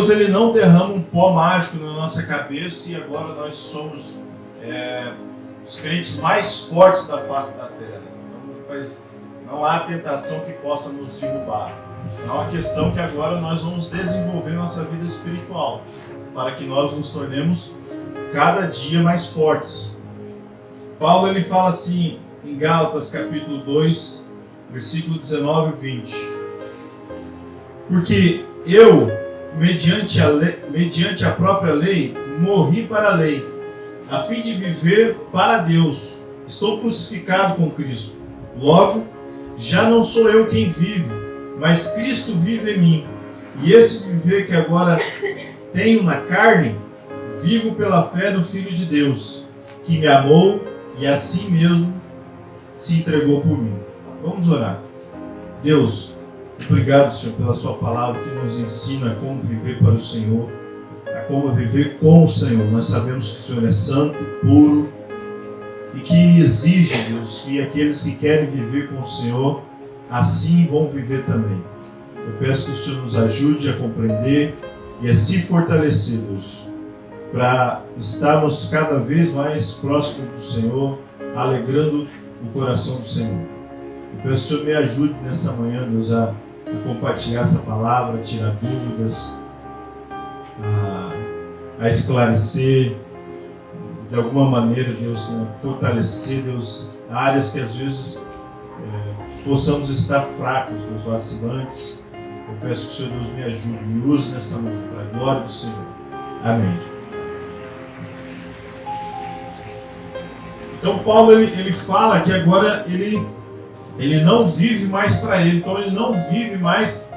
Deus ele não derrama um pó mágico na nossa cabeça e agora nós somos os crentes mais fortes da face da terra. Não há tentação que possa nos derrubar. É uma questão que agora nós vamos desenvolver nossa vida espiritual para que nós nos tornemos cada dia mais fortes. Paulo ele fala assim em Gálatas capítulo 2, versículo 19 e 20. Porque eu, mediante a própria lei, morri para a lei, a fim de viver para Deus. Estou crucificado com Cristo. Logo, já não sou eu quem vive, mas Cristo vive em mim. E esse viver que agora tenho na carne, vivo pela fé no Filho de Deus, que me amou e assim mesmo se entregou por mim. Vamos orar. Deus, obrigado, Senhor, pela sua palavra que nos ensina a como viver para o Senhor, a como viver com o Senhor. Nós sabemos que o Senhor é santo, puro e que exige, Deus, que aqueles que querem viver com o Senhor assim vão viver também. Eu peço que o Senhor nos ajude a compreender e a se fortalecer, Deus, para estarmos cada vez mais próximos do Senhor, alegrando o coração do Senhor. Eu peço que o Senhor me ajude nessa manhã, Deus, a compartilhar essa palavra, a tirar dúvidas, a esclarecer, de alguma maneira, Deus, fortalecer, Deus, áreas que às vezes possamos estar fracos, Deus, vacilantes. Eu peço que o Senhor Deus me ajude, me use nessa manhã, para a glória do Senhor. Amém. Então Paulo ele fala que agora ele não vive mais para ele, então ele não vive mais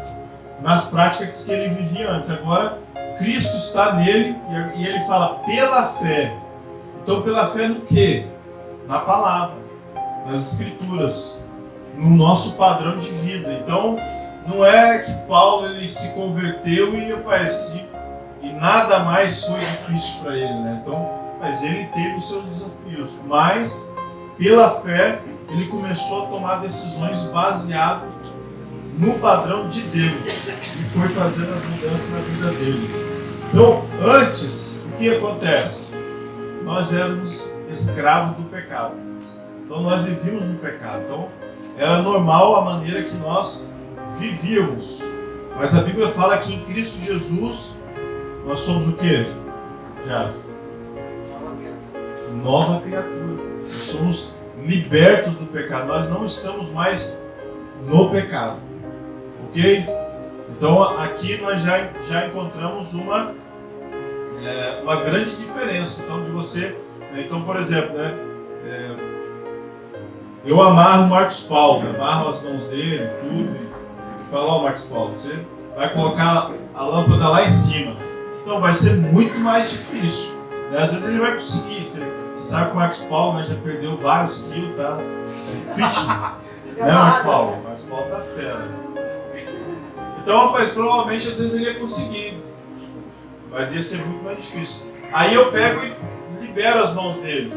nas práticas que ele vivia antes. Agora Cristo está nele e ele fala pela fé. Então pela fé no quê? Na palavra, nas escrituras, no nosso padrão de vida. Então não é que Paulo ele se converteu e nada mais foi difícil para ele, né? Então, mas ele teve os seus desafios, mas pela fé ele começou a tomar decisões baseadas no padrão de Deus e foi fazendo as mudanças na vida dele. Então, antes, o que acontece? Nós éramos escravos do pecado. Então, nós vivíamos no pecado. Então, era normal a maneira que nós vivíamos. Mas a Bíblia fala que em Cristo Jesus nós somos o quê? Já. Nova criatura. Nós somos libertos do pecado. Nós não estamos mais no pecado. Ok? Então aqui nós já encontramos uma grande diferença. Então de você. Então, por exemplo, eu amarro o Marcos Paulo, amarro as mãos dele, tudo, e falo, ó, Marcos Paulo, você vai colocar a lâmpada lá em cima. Então vai ser muito mais difícil. Né? Às vezes ele vai conseguir. Você sabe que o Marcos Paulo já perdeu vários quilos, tá? Fitness. Né, Marcos Paulo? O Marcos Paulo tá fera. Então, rapaz, provavelmente às vezes ele ia conseguir. Mas ia ser muito mais difícil. Aí eu pego e libero as mãos dele.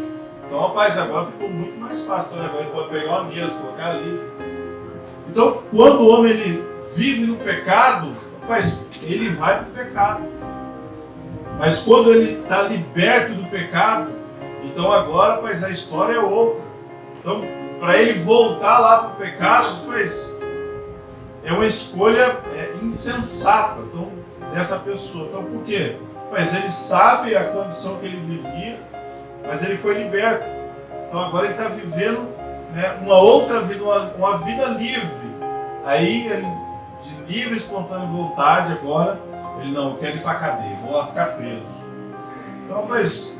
Então, rapaz, agora ficou muito mais fácil. Então, agora ele pode pegar uma mesa, colocar ali. Então, quando o homem ele vive no pecado, rapaz, ele vai para o pecado. Mas quando ele está liberto do pecado, então agora, rapaz, a história é outra. Então, para ele voltar lá para o pecado, rapaz, é uma escolha insensata dessa pessoa. Então, por quê? Mas ele sabe a condição que ele vivia, mas ele foi liberto. Então agora ele está vivendo, né, uma outra vida, uma vida livre. Aí ele, de livre, espontânea vontade, agora ele não quer ir para a cadeia, vou lá ficar preso. Então, rapaz,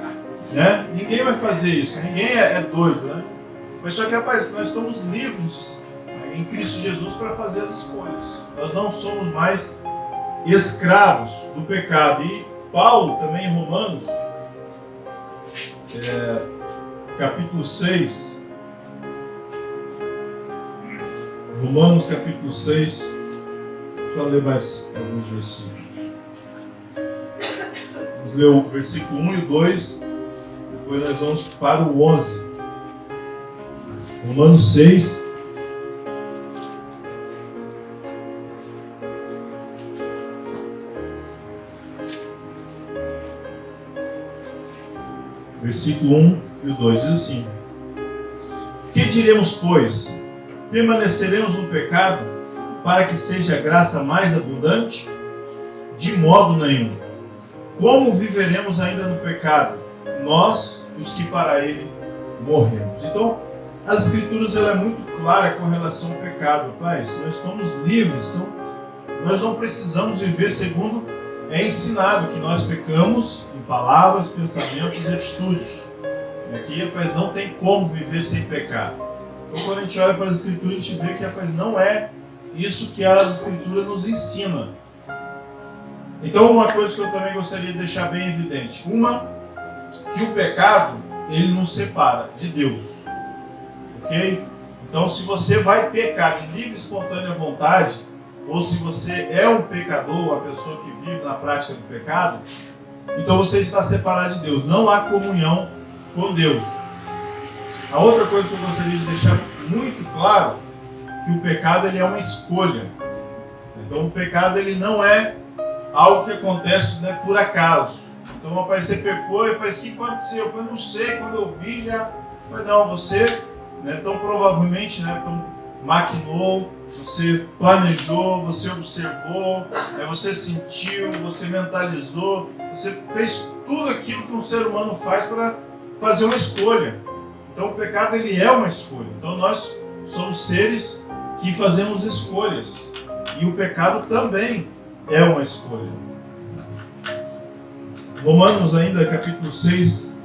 né, ninguém vai fazer isso, ninguém é doido, né? Mas só que, rapaz, nós estamos livres, né, em Cristo Jesus para fazer as escolhas. Nós não somos mais escravos do pecado. E Paulo, também em Romanos, capítulo 6, Romanos capítulo 6, deixa eu ler mais alguns versículos. Vamos ler o versículo 1 e o 2, depois nós vamos para o 11. Romanos 6, Versículo 1 e o 2 diz assim: que diremos, pois? Permaneceremos no pecado para que seja a graça mais abundante? De modo nenhum. Como viveremos ainda no pecado? Nós, os que para ele morremos. Então, as Escrituras ela é muito clara com relação ao pecado, rapaz. Nós estamos livres, então nós não precisamos viver segundo é ensinado que nós pecamos em palavras, pensamentos e atitudes. E aqui, rapaz, não tem como viver sem pecar. Então, quando a gente olha para as Escrituras, a gente vê que, rapaz, não é isso que as Escrituras nos ensinam. Então, uma coisa que eu também gostaria de deixar bem evidente. Uma, que o pecado, ele nos separa de Deus. Ok? Então, se você vai pecar de livre e espontânea vontade, ou se você é um pecador, uma pessoa que vive na prática do pecado, então você está separado de Deus. Não há comunhão com Deus. A outra coisa que eu gostaria de deixar muito claro, que o pecado ele é uma escolha. Então, o pecado ele não é algo que acontece, né, por acaso. Então, rapaz, você pecou, e rapaz, o que aconteceu? Eu não sei, quando eu vi já... Mas não, você, né, tão provavelmente, né, maquinou, você planejou, você observou, né, você sentiu, você mentalizou, você fez tudo aquilo que um ser humano faz para fazer uma escolha. Então, o pecado ele é uma escolha. Então, nós somos seres que fazemos escolhas. E o pecado também é uma escolha. Romanos ainda, capítulo 6,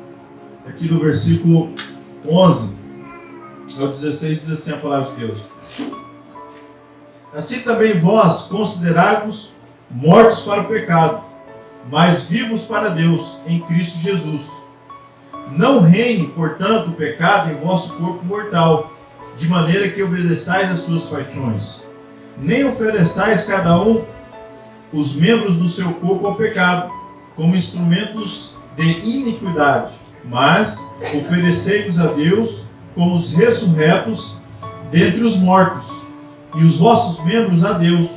aqui no versículo 11 ao 16, diz assim a palavra de Deus: assim também vós considerai-vos mortos para o pecado, mas vivos para Deus em Cristo Jesus. Não reine, portanto, o pecado em vosso corpo mortal, de maneira que obedeçais às suas paixões. Nem ofereçais cada um os membros do seu corpo ao pecado, como instrumentos de iniquidade, mas oferecei-vos a Deus como os ressurretos dentre os mortos, e os vossos membros a Deus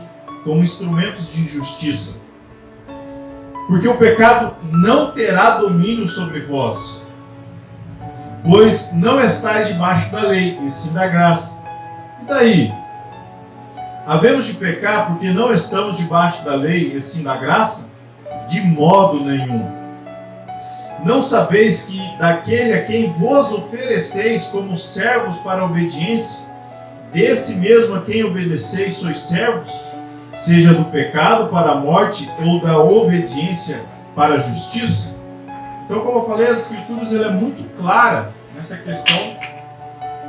como instrumentos de justiça. Porque o pecado não terá domínio sobre vós, pois não estáis debaixo da lei, e sim da graça. E daí? Havemos de pecar porque não estamos debaixo da lei, e sim da graça? De modo nenhum. Não sabeis que daquele a quem vos ofereceis como servos para a obediência, desse mesmo a quem obedeceis sois servos, seja do pecado para a morte ou da obediência para a justiça? Então, como eu falei, as Escrituras ela é muito clara nessa questão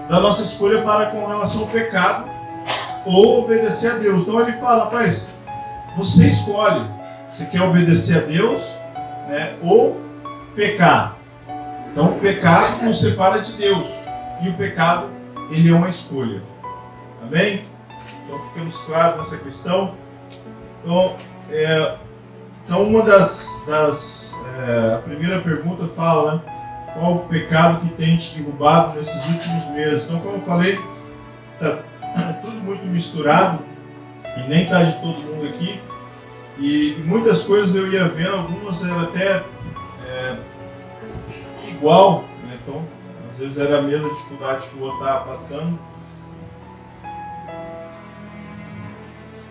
da nossa escolha com relação ao pecado ou obedecer a Deus. Então ele fala, rapaz, você escolhe, você quer obedecer a Deus, né, ou pecar. Então o pecado nos separa de Deus, e o pecado ele é uma escolha. Amém? Então ficamos claros nessa questão. Então uma a primeira pergunta fala, né, qual o pecado que tem te derrubado nesses últimos meses? Então, como eu falei, está tudo muito misturado e nem está de todo mundo aqui. E muitas coisas eu ia vendo, algumas eram até igual, né? Então, às vezes era a mesma dificuldade que o outro estava passando.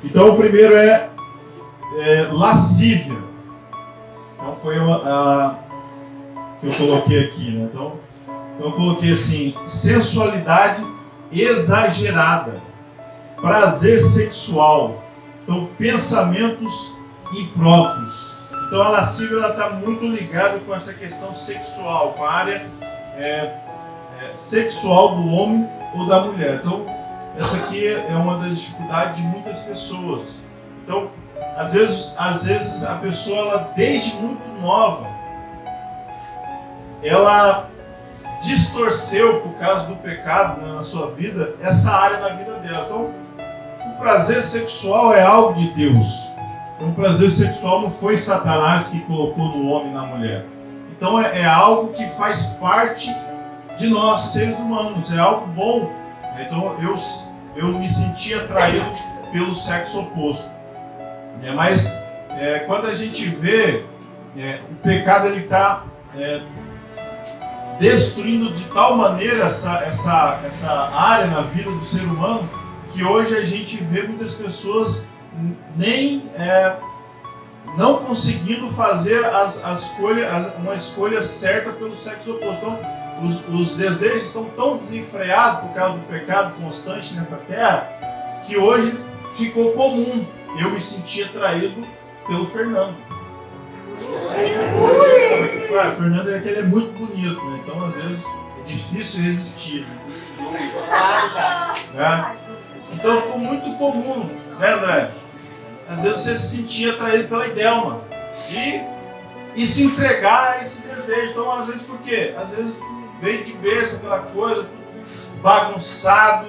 Então, o primeiro é lascívia. Então, foi a que eu coloquei aqui, né? Então, eu coloquei assim: sensualidade exagerada, prazer sexual, então pensamentos impróprios. Então a lascívia está muito ligada com essa questão sexual, com a área sexual do homem ou da mulher. Então essa aqui é uma das dificuldades de muitas pessoas. Então às vezes a pessoa, ela, desde muito nova, ela distorceu, por causa do pecado, né, na sua vida, essa área na vida dela. Então, o prazer sexual é algo de Deus. Então, o prazer sexual não foi Satanás que colocou no homem e na mulher. Então, é algo que faz parte de nós, seres humanos. É algo bom. Então, eu me senti atraído pelo sexo oposto. Mas, quando a gente vê, o pecado ele está destruindo de tal maneira essa área na vida do ser humano, que hoje a gente vê muitas pessoas não conseguindo fazer uma escolha certa pelo sexo oposto. Então, os desejos estão tão desenfreados por causa do pecado constante nessa terra, que hoje ficou comum eu me sentir atraído pelo Fernando. O Fernando é muito bonito, né? Então às vezes é difícil resistir. Né? Então ficou muito comum, né, André? Às vezes você se sentia atraído pela Idelma e se entregar a esse desejo. Então às vezes por quê? Às vezes veio de berço aquela coisa, bagunçado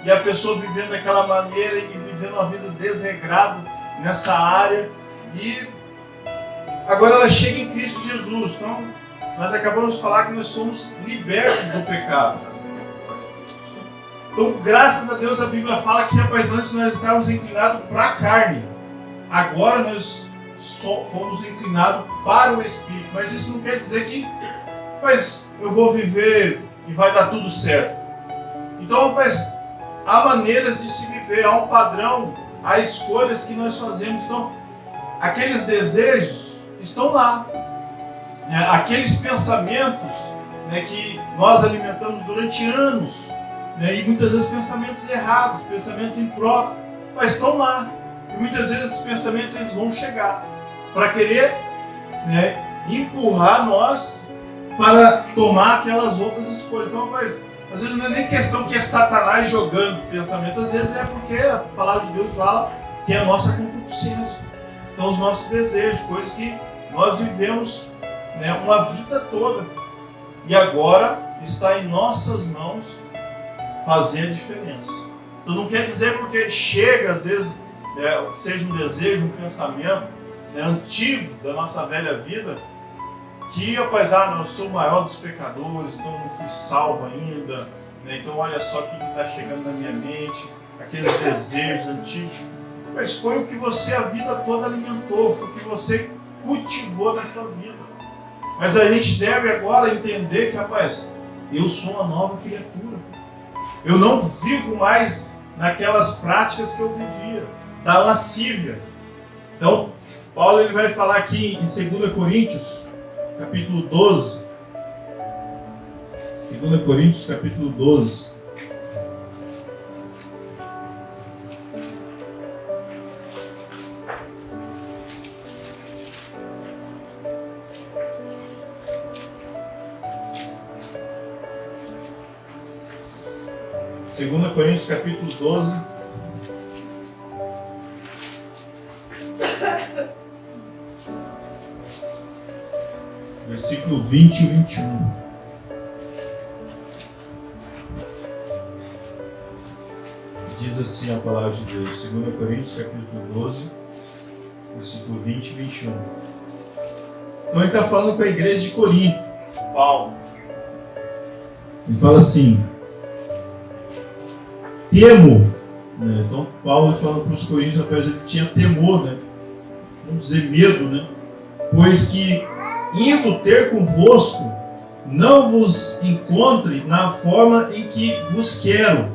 e a pessoa vivendo daquela maneira e vivendo uma vida desregrada nessa área. E agora ela chega em Cristo Jesus. Então, nós acabamos de falar que nós somos libertos do pecado. Então, graças a Deus, a Bíblia fala que, rapaz, antes nós estávamos inclinados para a carne. Agora nós fomos inclinados para o Espírito. Mas isso não quer dizer que, rapaz, eu vou viver e vai dar tudo certo. Então, rapaz, há maneiras de se viver, há um padrão, há escolhas que nós fazemos. Então, aqueles desejos estão lá. Aqueles pensamentos, né, que nós alimentamos durante anos, né, e muitas vezes pensamentos errados, pensamentos impróprios, mas estão lá. E muitas vezes esses pensamentos eles vão chegar para querer, né, empurrar nós para tomar aquelas outras escolhas. Então, mas, às vezes não é nem questão que é Satanás jogando pensamento, às vezes é porque a palavra de Deus fala que é a nossa concupiscência. Então, os nossos desejos, coisas que nós vivemos, né, uma vida toda. E agora está em nossas mãos fazer a diferença. Então não quer dizer porque chega, às vezes, seja um desejo, um pensamento, né, antigo da nossa velha vida, que, rapaz, eu sou o maior dos pecadores, então não fui salvo ainda, né, então olha só o que está chegando na minha mente, aqueles desejos antigos. Mas foi o que você a vida toda alimentou, foi o que você cultivou na sua vida. Mas a gente deve agora entender que, rapaz, eu sou uma nova criatura. Eu não vivo mais naquelas práticas que eu vivia, da lascívia. Então, Paulo ele vai falar aqui em 2 Coríntios, capítulo 12. 2 Coríntios, capítulo 12. Segunda Coríntios, capítulo 12. Versículo 20 e 21. Diz assim a palavra de Deus. 2 Coríntios, capítulo 12, versículo 20 e 21. Então ele está falando com a igreja de Corinto, Paulo. Ele fala assim: temo, né? Então Paulo fala para os coríntios, rapaz, ele tinha temor, né? Vamos dizer medo, né? Pois que indo ter convosco, não vos encontre na forma em que vos quero,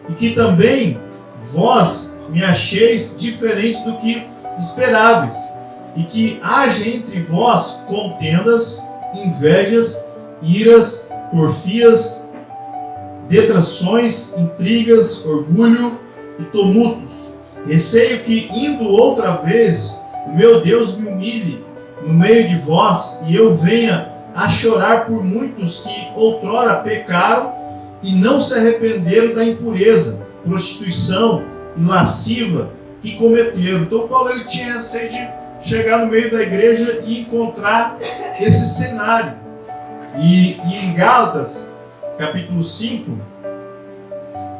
e que também vós me acheis diferente do que esperáveis, e que haja entre vós contendas, invejas, iras, porfias, detrações, intrigas, orgulho e tumultos. Receio que, indo outra vez, o meu Deus me humilhe no meio de vós, e eu venha a chorar por muitos que outrora pecaram e não se arrependeram da impureza, prostituição e lasciva que cometeram. Então Paulo ele tinha receio de chegar no meio da igreja e encontrar esse cenário. E em Gálatas, capítulo 5,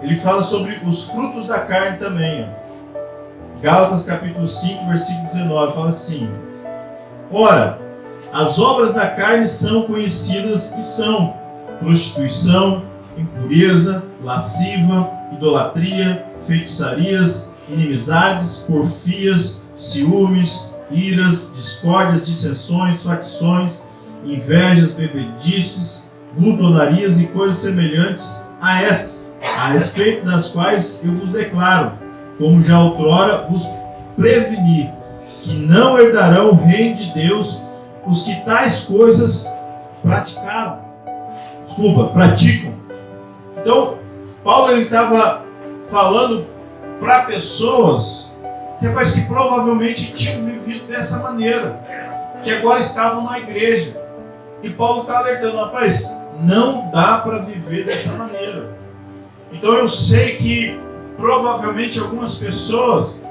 ele fala sobre os frutos da carne também. Gálatas capítulo 5, versículo 19, fala assim: ora, as obras da carne são conhecidas e são prostituição, impureza, lasciva, idolatria, feitiçarias, inimizades, porfias, ciúmes, iras, discórdias, dissensões, facções, invejas, bebedices, glutonarias e coisas semelhantes a estas, a respeito das quais eu vos declaro, como já outrora vos preveni, que não herdarão o reino de Deus os que tais coisas praticam. Então, Paulo estava falando para pessoas que provavelmente tinham vivido dessa maneira, que agora estavam na igreja. E Paulo está alertando, rapaz, não dá para viver dessa maneira. Então eu sei que provavelmente algumas pessoas,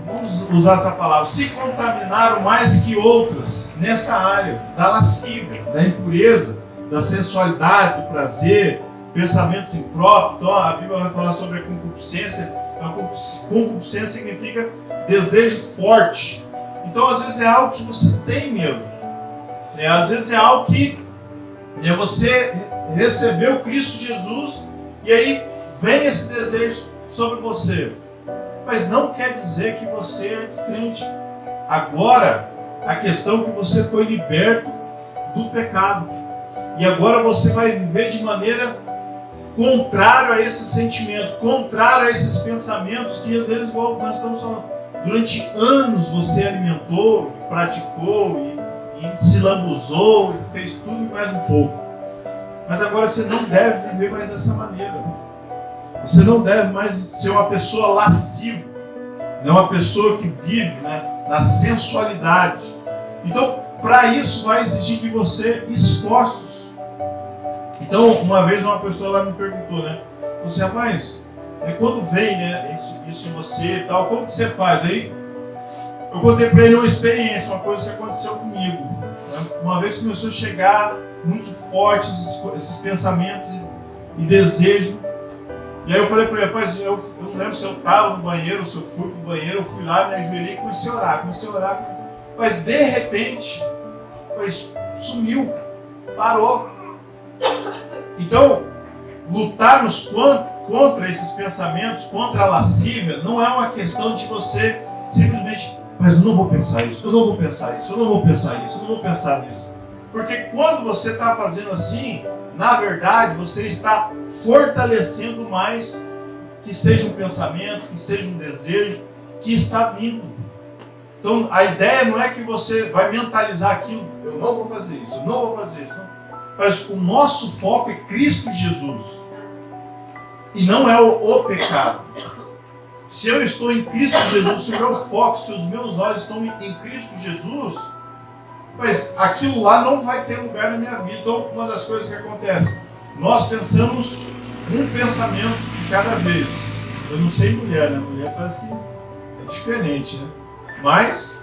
vamos usar essa palavra, se contaminaram mais que outras nessa área da lascívia, da impureza, da sensualidade, do prazer, pensamentos impróprios. Então a Bíblia vai falar sobre a concupiscência. A concupiscência significa desejo forte. Então às vezes é algo que você tem mesmo. Às vezes é algo que você recebeu Cristo Jesus e aí vem esse desejo sobre você. Mas não quer dizer que você é descrente. Agora, a questão é que você foi liberto do pecado. E agora você vai viver de maneira contrária a esse sentimento, contrária a esses pensamentos que às vezes, igual nós estamos falando, durante anos você alimentou, praticou e se lambuzou, fez tudo e mais um pouco. Mas agora você não deve viver mais dessa maneira. Você não deve mais ser uma pessoa lasciva, não uma pessoa que vive, na sensualidade. Então, para isso vai exigir de você esforços. Então, uma vez uma pessoa lá me perguntou, você, rapaz, quando vem, isso em você e tal, como que você faz? Aí eu contei para ele uma experiência, uma coisa que aconteceu comigo. Uma vez começou a chegar muito forte esses pensamentos e desejo. E aí eu falei para ele, rapaz, eu não lembro se eu estava no banheiro, se eu fui para o banheiro, eu fui lá, me ajoelhei e comecei a orar. Mas de repente, sumiu, parou. Então, lutarmos contra esses pensamentos, contra a lascívia, não é uma questão de você simplesmente, mas eu não vou pensar isso, eu não vou pensar isso, eu não vou pensar isso, eu não vou pensar nisso. Porque quando você está fazendo assim, na verdade, você está fortalecendo mais que seja um pensamento, que seja um desejo, que está vindo. Então, a ideia não é que você vai mentalizar aquilo, eu não vou fazer isso, eu não vou fazer isso. Não. Mas o nosso foco é Cristo Jesus. E não é o pecado. Se eu estou em Cristo Jesus, se o meu foco, se os meus olhos estão em Cristo Jesus, mas aquilo lá não vai ter lugar na minha vida. Então, uma das coisas que acontece, nós pensamos um pensamento de cada vez. Eu não sei mulher, Mulher parece que é diferente, Mas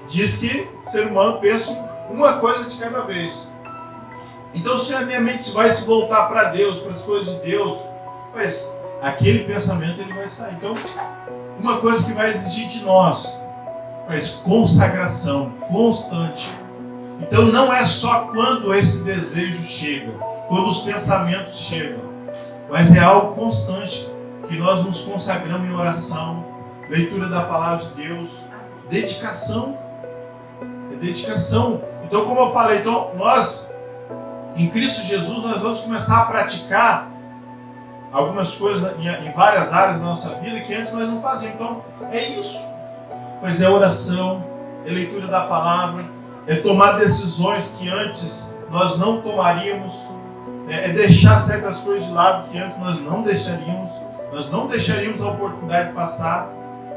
diz que o ser humano pensa uma coisa de cada vez. Então, se a minha mente vai se voltar para Deus, para as coisas de Deus, mas aquele pensamento ele vai sair. Então, uma coisa que vai exigir de nós, consagração constante. Então, não é só quando esse desejo chega, quando os pensamentos chegam, mas é algo constante, que nós nos consagramos em oração, leitura da palavra de Deus, dedicação. É dedicação. Então, como eu falei, nós, em Cristo Jesus, nós vamos começar a praticar algumas coisas em várias áreas da nossa vida que antes nós não fazíamos. Então, é isso. Pois é oração, é leitura da palavra, é tomar decisões que antes nós não tomaríamos, é deixar certas coisas de lado que antes nós não deixaríamos a oportunidade de passar,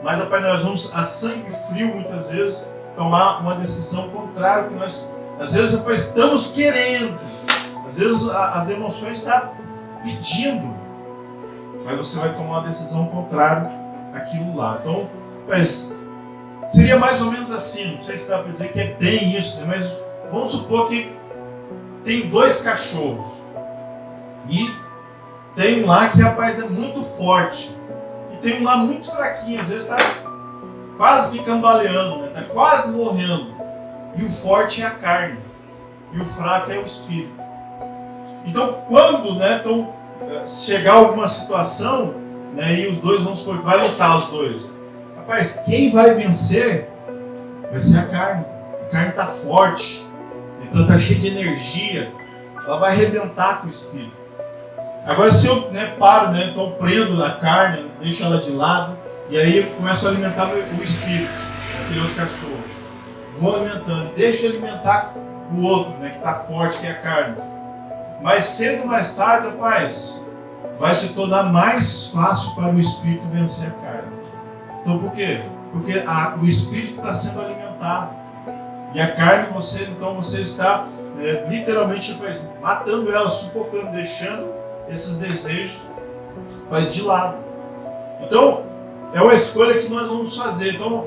mas, rapaz, nós vamos a sangue frio, muitas vezes, tomar uma decisão contrária, que nós, às vezes, rapaz, estamos querendo, às vezes as emoções estão pedindo, mas você vai tomar uma decisão contrária àquilo lá. Então, mas seria mais ou menos assim, não sei se dá para dizer que é bem isso, mas vamos supor que tem 2 cachorros e tem um lá que, rapaz, é muito forte e tem um lá muito fraquinho, às vezes está quase que cambaleando, está quase morrendo, e o forte é a carne e o fraco é o espírito. Então, quando chegar alguma situação, e os dois, vamos supor, vai lutar os dois. Rapaz, quem vai vencer vai ser a carne. A carne está forte, então está cheia de energia, ela vai arrebentar com o espírito. Agora se eu paro, então prendo na carne, deixo ela de lado, e aí eu começo a alimentar o espírito, aquele outro cachorro. Vou alimentando, deixo alimentar o outro, que está forte, que é a carne. Mas cedo ou mais tarde, rapaz, vai se tornar mais fácil para o espírito vencer a carne. Então por quê? Porque o espírito está sendo alimentado. E a carne, você está literalmente matando ela, sufocando, deixando esses desejos de lado. Então, é uma escolha que nós vamos fazer. Então,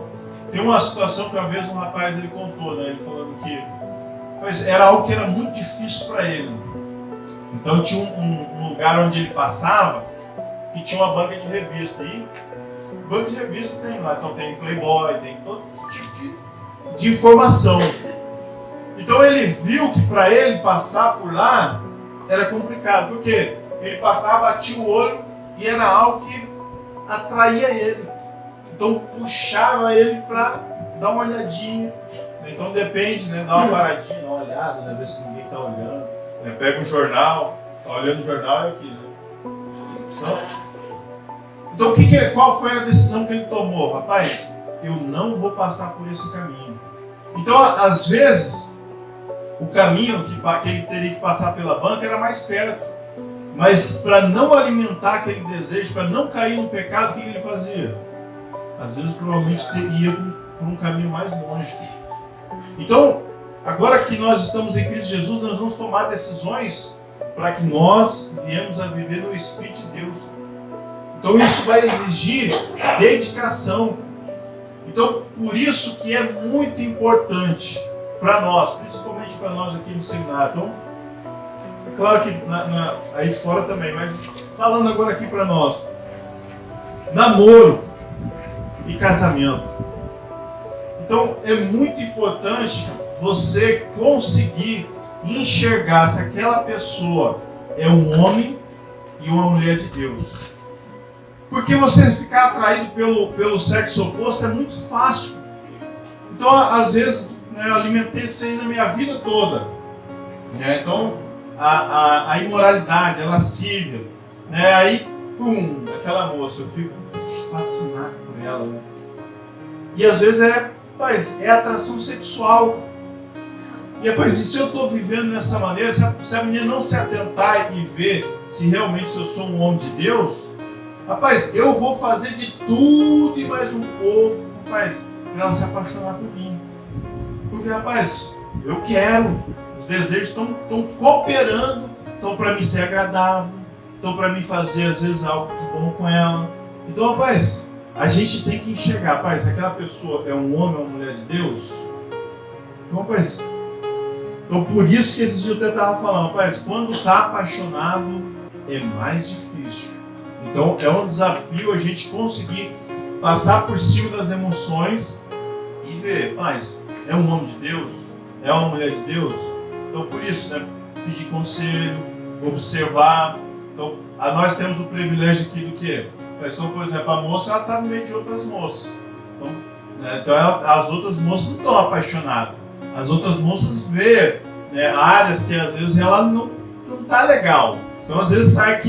tem uma situação que uma vez um rapaz ele contou, ele falando que era algo que era muito difícil para ele. Então, tinha um lugar onde ele passava que tinha uma banca de revista. E banca de revista tem lá, então tem Playboy, tem todo tipo de informação. Então ele viu que para ele passar por lá era complicado, porque ele passava, batia o olho e era algo que atraía ele. Então puxava ele para dar uma olhadinha. Então depende, dá uma paradinha, dá uma olhada, ver se ninguém está olhando. Pega um jornal, está olhando o jornal aqui. Então qual foi a decisão que ele tomou? Rapaz, eu não vou passar por esse caminho. Então, às vezes, o caminho que ele teria que passar pela banca era mais perto. Mas para não alimentar aquele desejo, para não cair no pecado, o que ele fazia? Às vezes, provavelmente, ia por um caminho mais longe. Então, agora que nós estamos em Cristo Jesus, nós vamos tomar decisões para que nós viemos a viver no Espírito de Deus. Então, isso vai exigir dedicação. Então, por isso que é muito importante para nós, principalmente para nós aqui no seminário. Então, é claro que aí fora também, mas falando agora aqui para nós. Namoro e casamento. Então, é muito importante você conseguir enxergar se aquela pessoa é um homem e uma mulher de Deus. Porque você ficar atraído pelo sexo oposto é muito fácil. Então, às vezes, eu alimentei isso aí na minha vida toda. Então, a imoralidade, a lascívia. Aí, pum, aquela moça, eu fico fascinado por ela. E às vezes é atração sexual. E rapaz, se eu estou vivendo dessa maneira, se a menina não se atentar e ver se realmente eu sou um homem de Deus, rapaz, eu vou fazer de tudo e mais um pouco, rapaz, para ela se apaixonar por mim. Porque, rapaz, eu quero. Os desejos estão cooperando, estão para mim ser agradável, estão para mim fazer, às vezes, algo de bom com ela. Então, rapaz, a gente tem que enxergar, rapaz, se aquela pessoa é um homem ou uma mulher de Deus, então, rapaz, por isso que esses dias eu estava falando, rapaz, quando está apaixonado é mais difícil. Então é um desafio a gente conseguir passar por cima das emoções e ver, mas é um homem de Deus? É uma mulher de Deus? Então por isso, pedir conselho, observar. Então nós temos o privilégio aqui do quê? Então, por exemplo, a moça ela está no meio de outras moças. Então as outras moças não estão apaixonadas. As outras moças vê áreas que às vezes ela não está legal. Então às vezes sai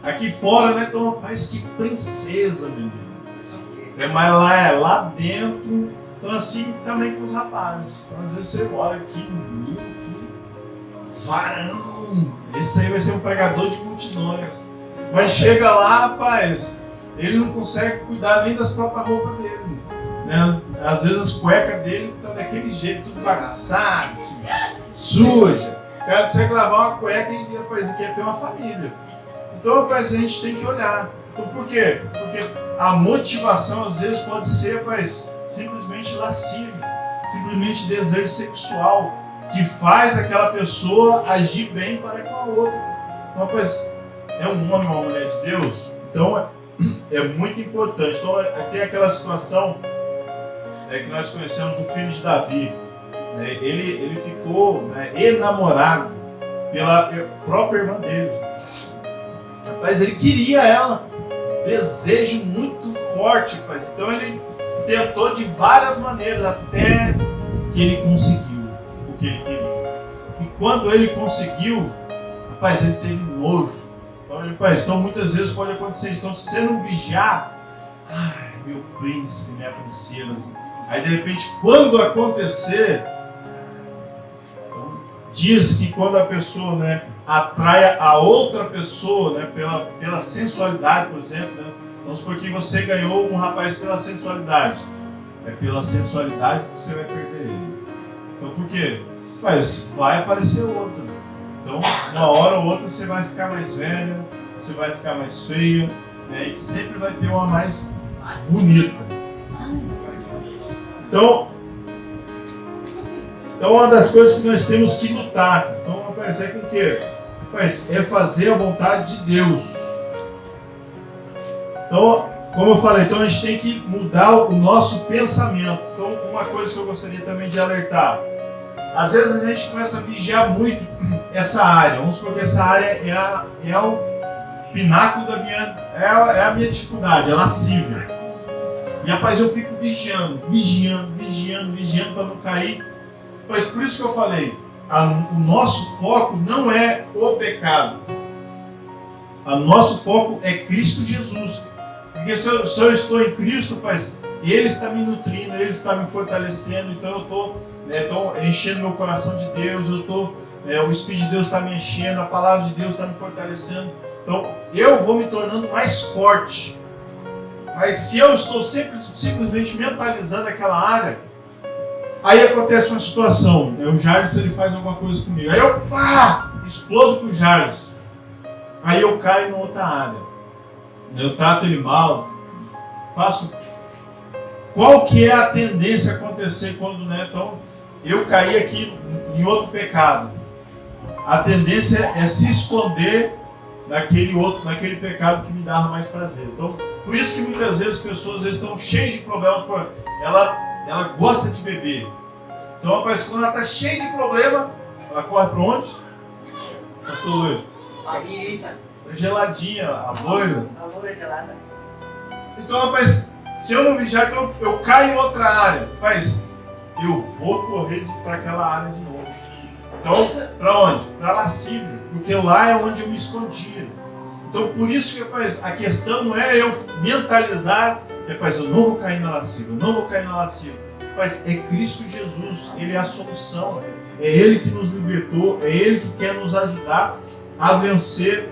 aqui fora, então, rapaz, que princesa, menino. Mas lá dentro, então assim também com os rapazes. Então às vezes você olha aqui, que varão. Esse aí vai ser um pregador de multidões. Mas chega lá, rapaz, ele não consegue cuidar nem das próprias roupas dele. Às vezes as cuecas dele estão daquele jeito, tudo bagunçado, suja. O cara precisa gravar uma cueca e depois quer ter uma família. Então, rapaz, a gente tem que olhar. Então, por quê? Porque a motivação às vezes pode ser, rapaz, simplesmente lascívia, simplesmente desejo sexual, que faz aquela pessoa agir bem para com a outra. Então, rapaz, é um homem ou uma mulher de Deus? Então, é muito importante. Então, tem aquela situação que nós conhecemos do filho de Davi. Ele ficou enamorado pela própria irmã dele. Mas ele queria ela. Desejo muito forte. Então ele tentou de várias maneiras até porque ele conseguiu o que ele queria. E quando ele conseguiu, rapaz, ele teve nojo. Então muitas vezes pode acontecer isso. Então se você não vigiar, ai, meu príncipe, minha princesa, assim. Aí de repente, quando acontecer, então, diz que quando a pessoa, né, atrai a outra pessoa, né, pela sensualidade, por exemplo, né, vamos supor que você ganhou um rapaz pela sensualidade. É pela sensualidade que você vai perder ele. Então por quê? Mas vai aparecer outro. Então, uma hora ou outra você vai ficar mais velha, você vai ficar mais feia, né, e sempre vai ter uma mais bonita. Então, uma das coisas que nós temos que lutar, então aparecer com o quê? É fazer a vontade de Deus. Então, como eu falei, então a gente tem que mudar o nosso pensamento. Então, uma coisa que eu gostaria também de alertar. Às vezes a gente começa a vigiar muito essa área. Vamos supor que essa área é o pináculo da minha... É a minha dificuldade, é lascívia. E rapaz, eu fico vigiando para não cair. Mas por isso que eu falei, o nosso foco não é o pecado. O nosso foco é Cristo Jesus. Porque se eu estou em Cristo, rapaz, Ele está me nutrindo, Ele está me fortalecendo. Então eu estou enchendo meu coração de Deus, o Espírito de Deus está me enchendo, a palavra de Deus está me fortalecendo. Então eu vou me tornando mais forte. Mas se eu estou simplesmente mentalizando aquela área, aí acontece uma situação. O Jardim, ele faz alguma coisa comigo. Aí eu explodo com o Jardim. Aí eu caio em outra área. Eu trato ele mal. Faço. Qual que é a tendência a acontecer quando, né? Então, eu caí aqui em outro pecado. A tendência é se esconder naquele pecado que me dava mais prazer. Então, por isso que muitas vezes as pessoas estão cheias de problemas. Ela gosta de beber. Então, rapaz, quando ela está cheia de problema, ela corre para onde? Pastor Luiz? A birita. Geladinha, a loira. A loira gelada. Então, rapaz, se eu não vigiar, então eu caio em outra área. Rapaz, eu vou correr para aquela área de novo. Então, para onde? Para lascívia. Porque lá é onde eu me escondia. Então, por isso que, rapaz, a questão não é eu mentalizar, rapaz, eu não vou cair na lascívia, Rapaz, é Cristo Jesus, Ele é a solução. É Ele que nos libertou, é Ele que quer nos ajudar a vencer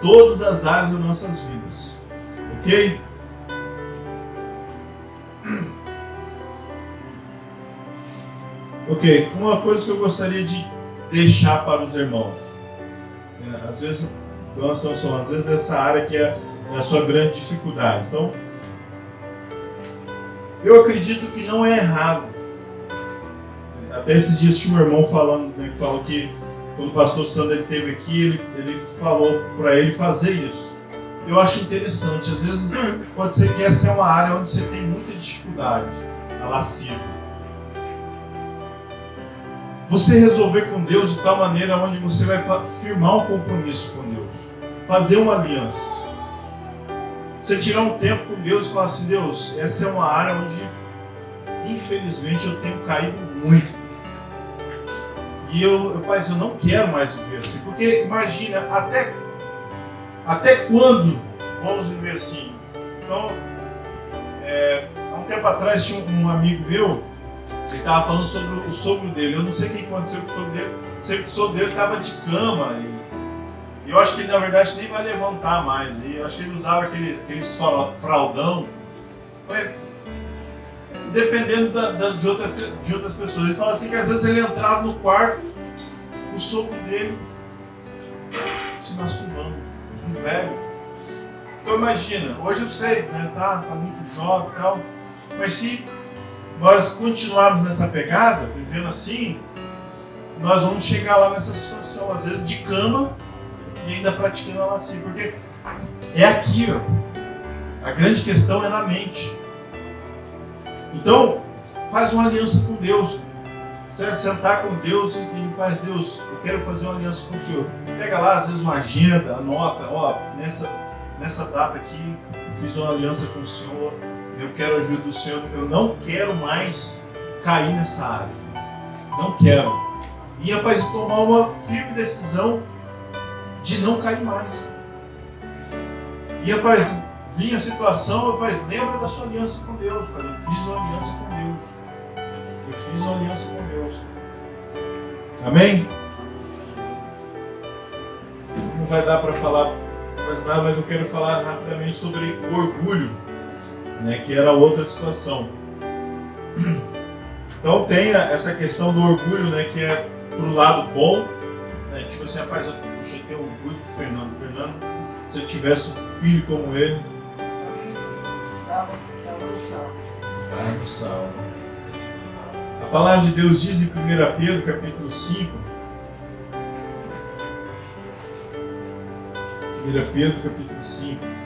todas as áreas das nossas vidas. Ok? Ok, uma coisa que eu gostaria de deixar para os irmãos. Às vezes, nós estamos falando, às vezes essa área que é a sua grande dificuldade. Então, eu acredito que não é errado. Até esses dias tinha um irmão falando, né, que falou que quando o pastor Sandro esteve aqui, ele falou para ele fazer isso. Eu acho interessante. Às vezes pode ser que essa é uma área onde você tem muita dificuldade, a lascívia. Você resolver com Deus de tal maneira onde você vai firmar um compromisso com Deus, fazer uma aliança. Você tirar um tempo com Deus e falar assim, Deus, essa é uma área onde infelizmente eu tenho caído muito. E eu não quero mais viver assim. Porque imagina, até quando vamos viver assim? Então, há um tempo atrás tinha um amigo meu, ele estava falando sobre o sogro dele. Eu não sei o que aconteceu com o sogro dele. Sei que o sogro dele estava de cama. E eu acho que ele, na verdade, nem vai levantar mais. E eu acho que ele usava aquele fraldão. Dependendo de outras pessoas. Ele fala assim que às vezes ele entrava no quarto, o sogro dele se masturbando. Um velho. Então imagina, hoje eu sei, né, tá muito jovem e tal. Mas se nós continuarmos nessa pegada, vivendo assim, nós vamos chegar lá nessa situação, às vezes de cama e ainda praticando a lascívia, porque é aqui, ó. A grande questão é na mente. Então, faz uma aliança com Deus. Você sentar com Deus e faz, Deus, eu quero fazer uma aliança com o Senhor. Pega lá, às vezes, uma agenda, anota, ó, nessa data aqui, eu fiz uma aliança com o Senhor. Eu quero a ajuda do Senhor, eu não quero mais cair nessa área. Não quero. E, rapaz, tomar uma firme decisão de não cair mais. E, rapaz, vinha a situação, rapaz, lembra da sua aliança com Deus, pai. Eu fiz uma aliança com Deus. Eu fiz uma aliança com Deus. Amém? Não vai dar para falar mais nada, mas eu quero falar rapidamente sobre o orgulho, né, que era outra situação. Então tem essa questão do orgulho, né, que é pro lado bom, né, tipo assim, rapaz, eu tenho orgulho do Fernando. Fernando, se eu tivesse um filho como ele, Tava no sal. estava no sal. A palavra de Deus diz em 1 Pedro, capítulo 5, 1 Pedro, capítulo 5,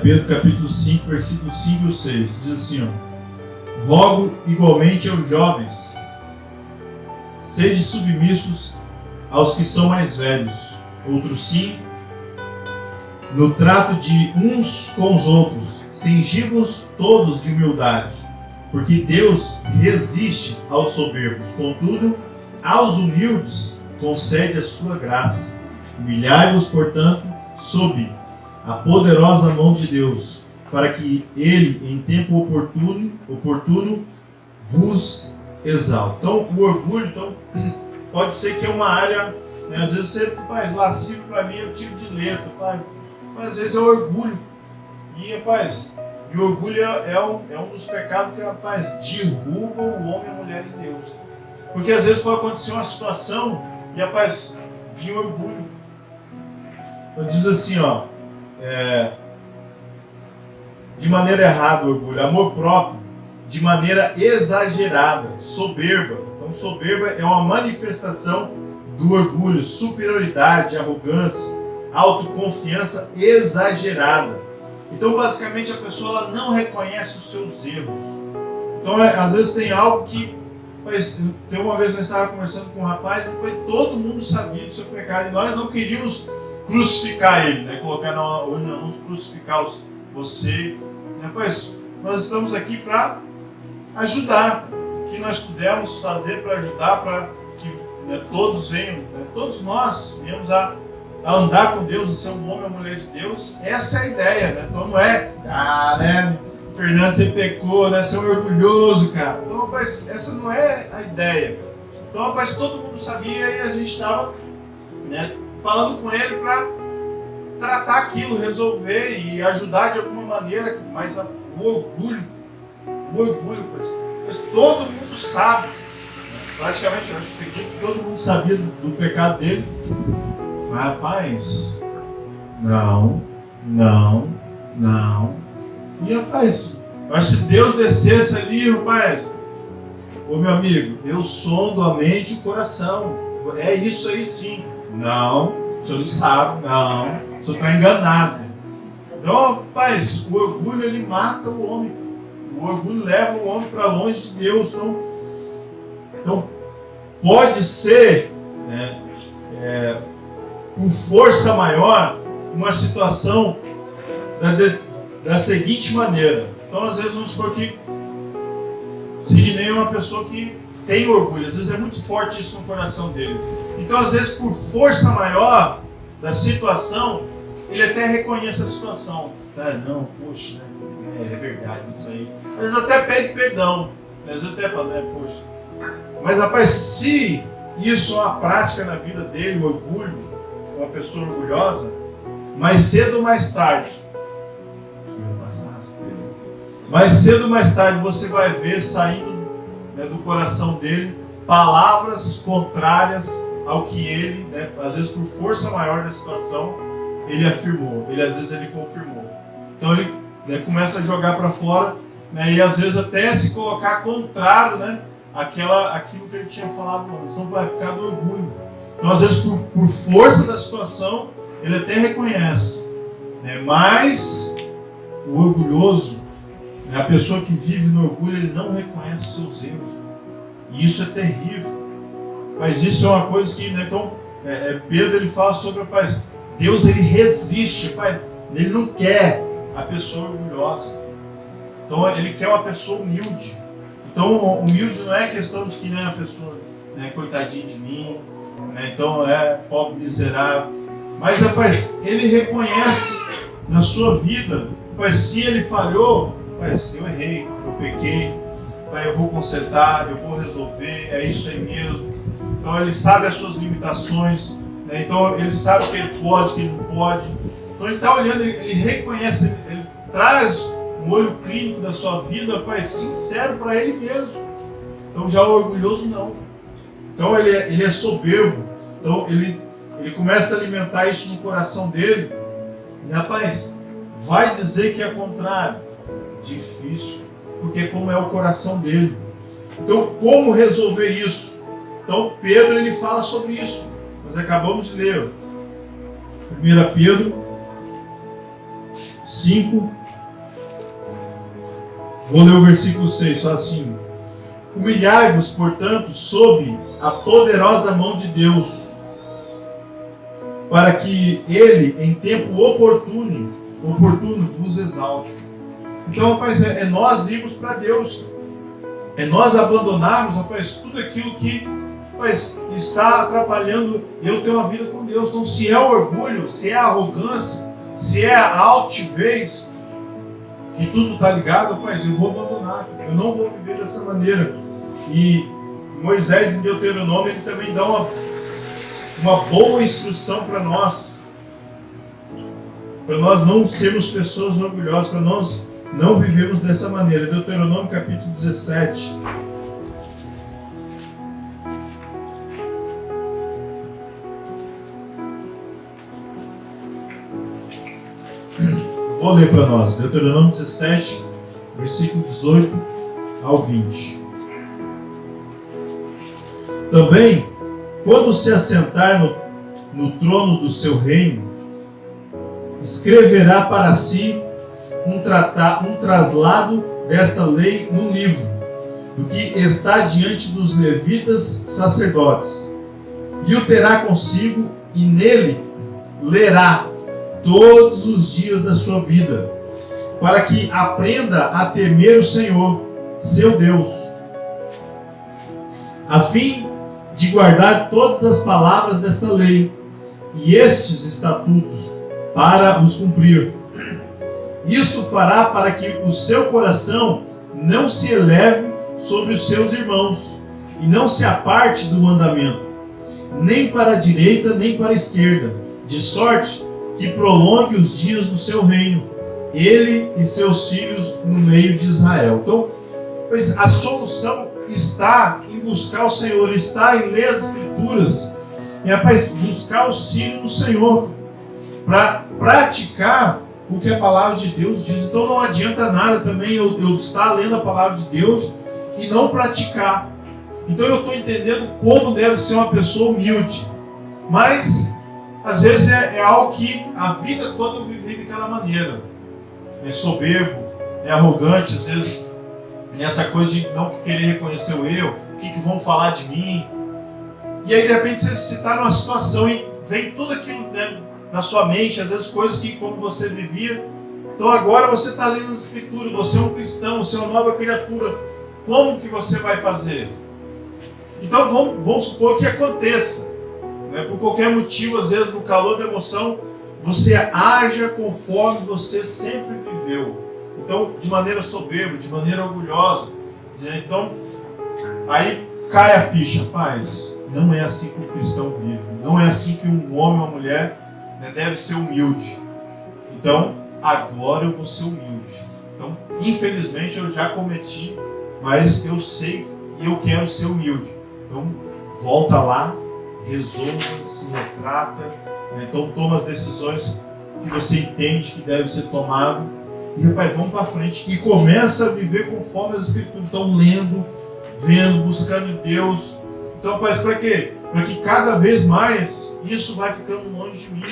Pedro capítulo 5, versículos 5 e 6, diz assim, ó: rogo igualmente aos jovens, sede submissos aos que são mais velhos, outros sim, no trato de uns com os outros, cingivos todos de humildade, porque Deus resiste aos soberbos, contudo, aos humildes concede a sua graça. Humilhai-vos, portanto, sob a poderosa mão de Deus, para que Ele, em tempo oportuno vos exalte. Então, o orgulho pode ser que é uma área, né, às vezes você faz lascivo para mim, eu tiro de letra, pai, mas às vezes é orgulho. E, rapaz, o orgulho é um dos pecados que, rapaz, derruba o homem e a mulher de Deus. Porque às vezes pode acontecer uma situação e, rapaz, vinha orgulho. Então diz assim, ó, de maneira errada o orgulho, amor próprio, de maneira exagerada, soberba. Então soberba é uma manifestação do orgulho, superioridade, arrogância, autoconfiança exagerada. Então basicamente a pessoa ela não reconhece os seus erros. Então às vezes tem algo que, tem uma vez nós estávamos conversando com um rapaz e todo mundo sabia do seu pecado e nós não queríamos crucificar ele, né? Colocar na urna, vamos crucificar você. Pois nós estamos aqui para ajudar, o que nós pudermos fazer para ajudar, para que, né, todos venham, né, todos nós venhamos a andar com Deus, a ser um homem e uma mulher de Deus. Essa é a ideia, né? Então não é, né, Fernando, você pecou, né? Você é um orgulhoso, cara. Então, rapaz, essa não é a ideia. Então, rapaz, todo mundo sabia e a gente estava, né, falando com ele para tratar aquilo, resolver e ajudar de alguma maneira, mas o orgulho, pois todo mundo sabe, praticamente, eu acredito que todo mundo sabia do pecado dele, mas rapaz, não, e rapaz, mas se Deus descesse ali, rapaz, ô meu amigo, eu sondo a mente e o coração, é isso aí sim. Não, o senhor não sabe, não, o senhor está enganado. Então, rapaz, o orgulho ele mata o homem. O orgulho leva o homem para longe de Deus. Então pode ser, né, com força maior, uma situação da seguinte maneira. Então, às vezes, vamos supor que Sidney é uma pessoa que tem orgulho, às vezes é muito forte isso no coração dele. Então, às vezes, por força maior da situação, ele até reconhece a situação. Não, poxa, é verdade isso aí. Às vezes até pede perdão, às vezes até fala, poxa. Mas, rapaz, se isso é uma prática na vida dele, o orgulho, uma pessoa orgulhosa, mais cedo ou mais tarde, você vai ver saindo, né, do coração dele palavras contrárias ao que ele, né, às vezes por força maior da situação, ele afirmou, às vezes ele confirmou. Então ele, né, começa a jogar para fora, né, e às vezes até se colocar contrário, né, aquilo que ele tinha falado antes. Então vai ficar do orgulho. Então às vezes por força da situação, ele até reconhece, né? Mas o orgulhoso, né? A pessoa que vive no orgulho, ele não reconhece os seus erros. E isso é terrível. Mas isso é uma coisa que, né? Então, Pedro ele fala sobre, rapaz, Deus ele resiste, pai. Ele não quer a pessoa orgulhosa. Então ele quer uma pessoa humilde. Então humilde não é questão de que, né, a pessoa, né, coitadinha de mim, né, então é pobre, miserável. Mas, rapaz, ele reconhece na sua vida, rapaz, se ele falhou, rapaz, eu errei, eu pequei, rapaz, eu vou consertar, eu vou resolver, é isso aí mesmo. Então ele sabe as suas limitações, né, então ele sabe o que ele pode, o que ele não pode. Então ele está olhando, ele reconhece, ele traz um olho clínico da sua vida, pai, sincero para ele mesmo. Então já o orgulhoso não. Então ele é soberbo. Então ele começa a alimentar isso no coração dele. E rapaz, vai dizer que é contrário? Difícil. Porque como é o coração dele. Então como resolver isso? Então Pedro ele fala sobre isso. Nós acabamos de ler. 1 Pedro 5, vou ler o versículo 6, fala assim: humilhai-vos, portanto, sob a poderosa mão de Deus, para que Ele, em tempo oportuno vos exalte. Então, rapaz, é nós irmos para Deus, é nós abandonarmos, rapaz, tudo aquilo que, rapaz, está atrapalhando eu ter uma vida com Deus. Então, se é o orgulho, se é a arrogância, se é a altivez, que tudo está ligado, rapaz, eu vou abandonar, eu não vou viver dessa maneira. E Moisés em Deuteronômio ele também dá uma boa instrução para nós não sermos pessoas orgulhosas, para nós não vivermos dessa maneira. Deuteronômio capítulo 17. Vou ler para nós, Deuteronômio 17, versículo 18 ao 20. Também, quando se assentar no trono do seu reino, escreverá para si um traslado desta lei num livro, do que está diante dos levitas sacerdotes, e o terá consigo, e nele lerá todos os dias da sua vida, para que aprenda a temer o Senhor, seu Deus, a fim de guardar todas as palavras desta lei e estes estatutos, para os cumprir. Isto fará para que o seu coração não se eleve sobre os seus irmãos, e não se aparte do mandamento, nem para a direita, nem para a esquerda, de sorte que prolongue os dias do seu reino, ele e seus filhos no meio de Israel. Então, pois a solução está em buscar o Senhor, está em ler as Escrituras, e rapaz, buscar auxílio no Senhor, para praticar o que a palavra de Deus diz. Então não adianta nada também eu estar lendo a palavra de Deus e não praticar. Então eu estou entendendo como deve ser uma pessoa humilde, mas às vezes é algo que a vida toda eu vivi daquela maneira. É soberbo, é arrogante, às vezes nessa coisa de não querer reconhecer o eu, o que vão falar de mim. E aí de repente você está numa situação e vem tudo aquilo, né, na sua mente, às vezes coisas que como você vivia. Então agora você está lendo as Escrituras, você é um cristão, você é uma nova criatura. Como que você vai fazer? Então vamos supor que aconteça, né, por qualquer motivo, às vezes no calor da emoção, você haja conforme você sempre viveu. Então, de maneira soberba, de maneira orgulhosa, né? Então, aí cai a ficha, paz. Não é assim que um cristão vive. Não é assim que um homem ou uma mulher, né, deve ser humilde. Então, agora eu vou ser humilde. Então, infelizmente, eu já cometi, mas eu sei e eu quero ser humilde. Então, volta lá, resolva, se retrata, né? Então, toma as decisões que você entende que deve ser tomado. E, rapaz, vamos para frente. E começa a viver conforme as Escrituras. Então, lendo, vendo, buscando Deus. Então, Pai, para quê? Para que cada vez mais isso vai ficando longe de mim.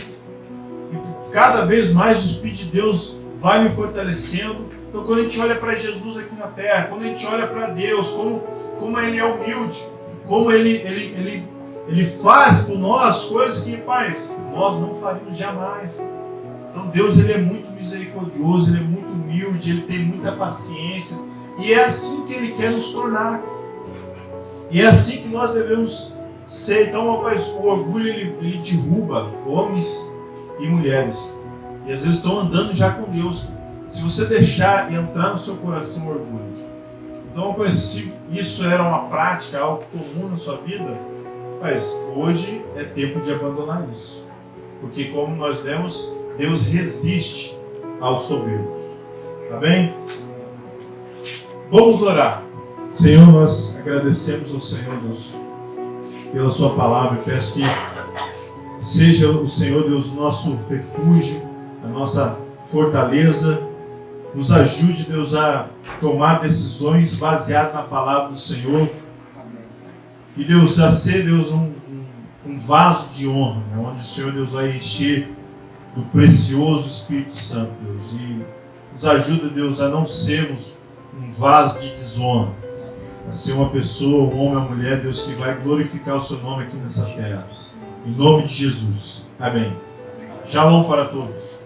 E cada vez mais o Espírito de Deus vai me fortalecendo. Então, quando a gente olha para Jesus aqui na terra, quando a gente olha para Deus, como Ele é humilde, como Ele faz por nós coisas que, Pai, nós não faríamos jamais. Então, Deus, Ele é muito misericordioso, Ele é muito humilde, Ele tem muita paciência. E é assim que Ele quer nos tornar. E é assim que nós devemos ser. Então, rapaz, o orgulho ele derruba homens e mulheres. E às vezes estão andando já com Deus. Se você deixar entrar no seu coração o orgulho. Então, rapaz, se isso era uma prática, algo comum na sua vida, rapaz, hoje é tempo de abandonar isso. Porque como nós lemos, Deus resiste aos soberbos. Tá bem? Vamos orar. Senhor, nós agradecemos ao Senhor, Deus, pela sua palavra. Eu peço que seja o Senhor, Deus, nosso refúgio, a nossa fortaleza. Nos ajude, Deus, a tomar decisões baseadas na palavra do Senhor. E, Deus, a ser, Deus, um vaso de honra, né, onde o Senhor, Deus, vai encher do precioso Espírito Santo, Deus. E nos ajuda, Deus, a não sermos um vaso de desonra, a ser uma pessoa, um homem, uma mulher, Deus, que vai glorificar o seu nome aqui nessa terra. Em nome de Jesus. Amém. Shalom para todos.